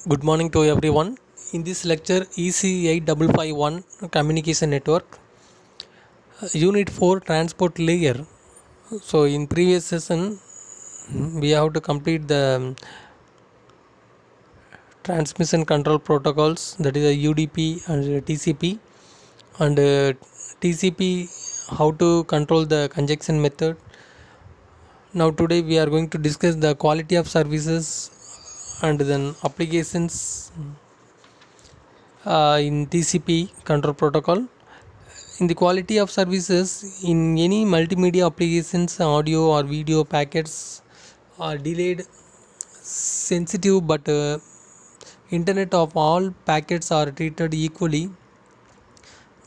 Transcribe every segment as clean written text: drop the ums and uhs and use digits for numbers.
Good morning to everyone. In this lecture, EC8551 Communication Network, Unit 4 Transport Layer. So, in previous session, we have to complete the transmission control protocols, that is a UDP and TCP, and TCP, how to control the conjunction method. Now, today we are going to discuss the quality of services and then applications in TCP control protocol. In the quality of services, in any multimedia applications, audio or video packets are delayed, sensitive, but internet of all packets are treated equally.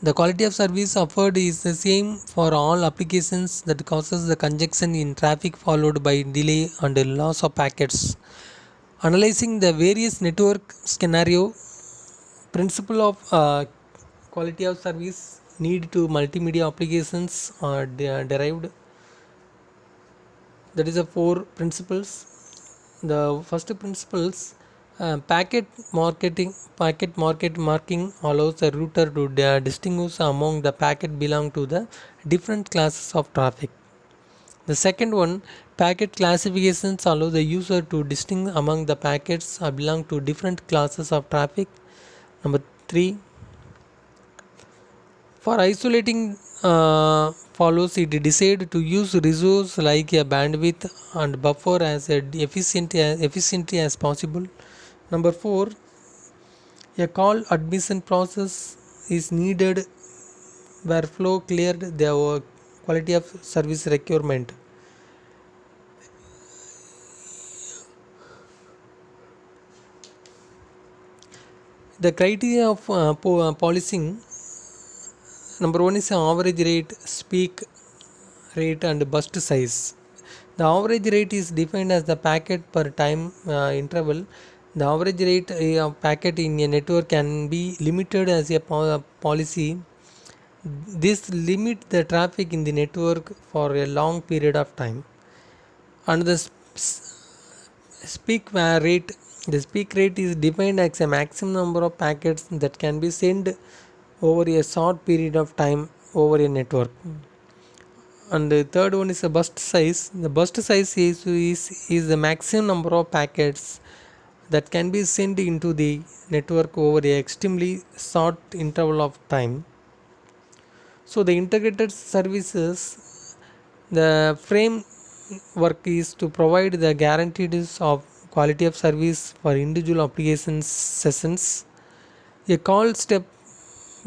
The quality of service offered is the same for all applications that causes the congestion in traffic followed by delay and loss of packets. Analyzing the various network scenario, principle of quality of service need to multimedia applications are derived. That is the four principles. The first principles, packet market marking allows the router to distinguish among the packet belong to the different classes of traffic. The second one, packet classifications allow the user to distinguish among the packets belong to different classes of traffic. Number 3, for isolating follows, it decide to use resource like a bandwidth and buffer as efficiently as possible. Number 4, a call admission process is needed where flow cleared the quality of service requirement. The criteria of policing, number 1 is average rate, speak rate and burst size. The average rate is defined as the packet per time interval. The average rate of packet in a network can be limited as a policy. This limit the traffic in the network for a long period of time. And the speak rate, the speak rate is defined as a maximum number of packets that can be sent over a short period of time over a network. And the third one is the burst size. The burst size is the maximum number of packets that can be sent into the network over a extremely short interval of time. So the integrated services, the framework is to provide the guarantees of quality of service for individual application sessions. A call step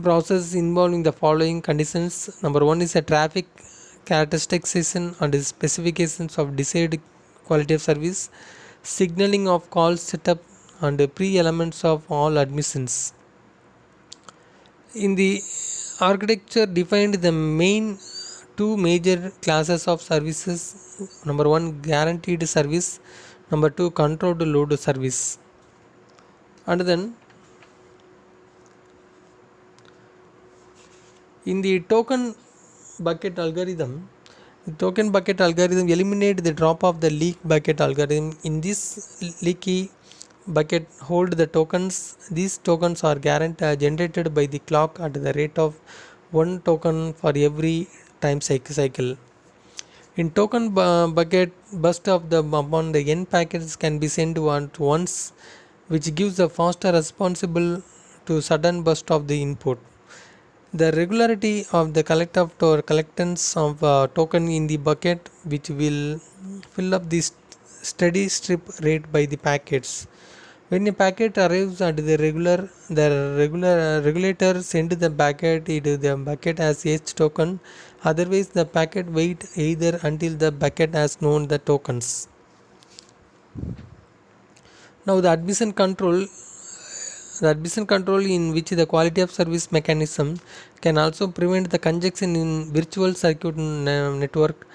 process involving the following conditions. Number 1 is a traffic characterization and specifications of desired quality of service, signaling of call setup and pre-elements of all admissions. In the architecture defined the main two major classes of services. Number 1, guaranteed service. Number 2, controlled load service. And then in the token bucket algorithm, the token bucket algorithm eliminate the drop of the leak bucket algorithm. In this leaky bucket hold the tokens. These tokens are generated by the clock at the rate of one token for every time cycle. In token bucket, burst of the upon the n packets can be sent once, which gives a faster responsible to sudden burst of the input. The regularity of the collectance of token in the bucket, which will fill up the steady strip rate by the packets. When a packet arrives at the regulator send the packet into the bucket as H token. Otherwise, the packet wait either until the bucket has known the tokens. Now, the admission control in which the quality of service mechanism can also prevent the congestion in virtual circuit network.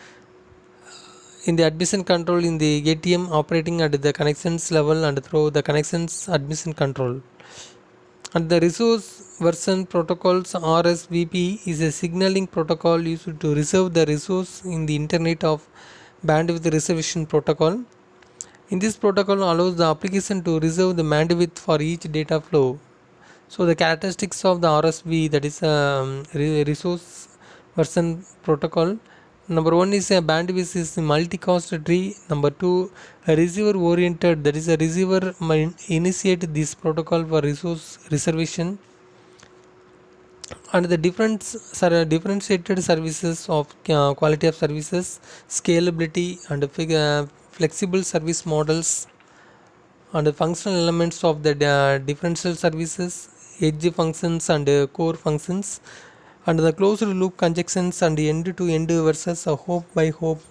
In the admission control in the ATM operating at the connections level and through the connections admission control. And the resource version protocols RSVP is a signaling protocol used to reserve the resource in the Internet of Bandwidth Reservation Protocol. In this protocol allows the application to reserve the bandwidth for each data flow. So the characteristics of the RSV, that is resource version protocol. Number one is a bandwidth is multicast tree. Number two, a receiver oriented, that is a receiver might initiate this protocol for resource reservation. And the differentiated services of quality of services, scalability, and flexible service models, and the functional elements of the differential services, edge functions and core functions, and the closed loop conjunctions and end to end versus a hope by hope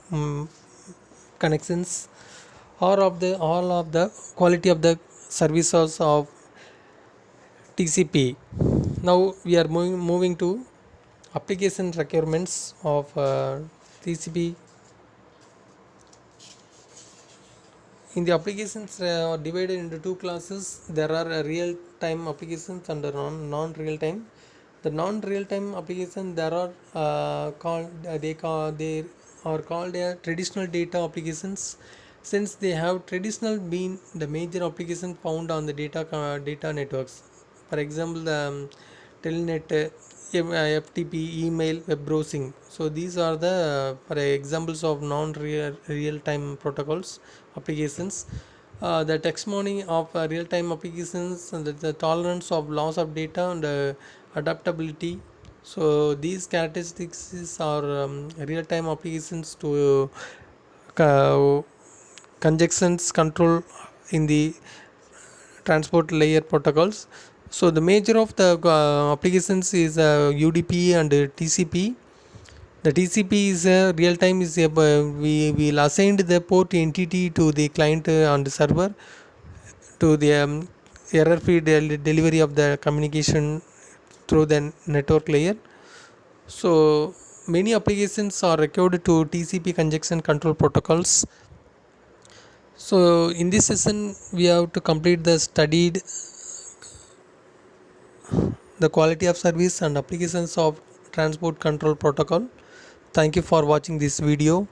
connections, all of the quality of the services of TCP. Now we are moving to application requirements of TCP. In the applications are divided into two classes. There are real time applications and non real time. The non real time application, there are they are called traditional data applications, since they have traditional been the major application found on the data networks. For example, the telnet, FTP, email, web browsing. So these are the for examples of non real time protocols applications. The taxonomy of real time applications, and the tolerance of loss of data, and adaptability. So these characteristics are real time applications to uh, conjunctions control in the transport layer protocols. So the major of the applications is UDP and TCP. The TCP is real time is we will assign the port entity to the client on the server to the error free delivery of the communication through the network layer. So many applications are required to TCP conjunction control protocols. So in this session we have to complete the studied the quality of service and applications of transport control protocol. Thank you for watching this video.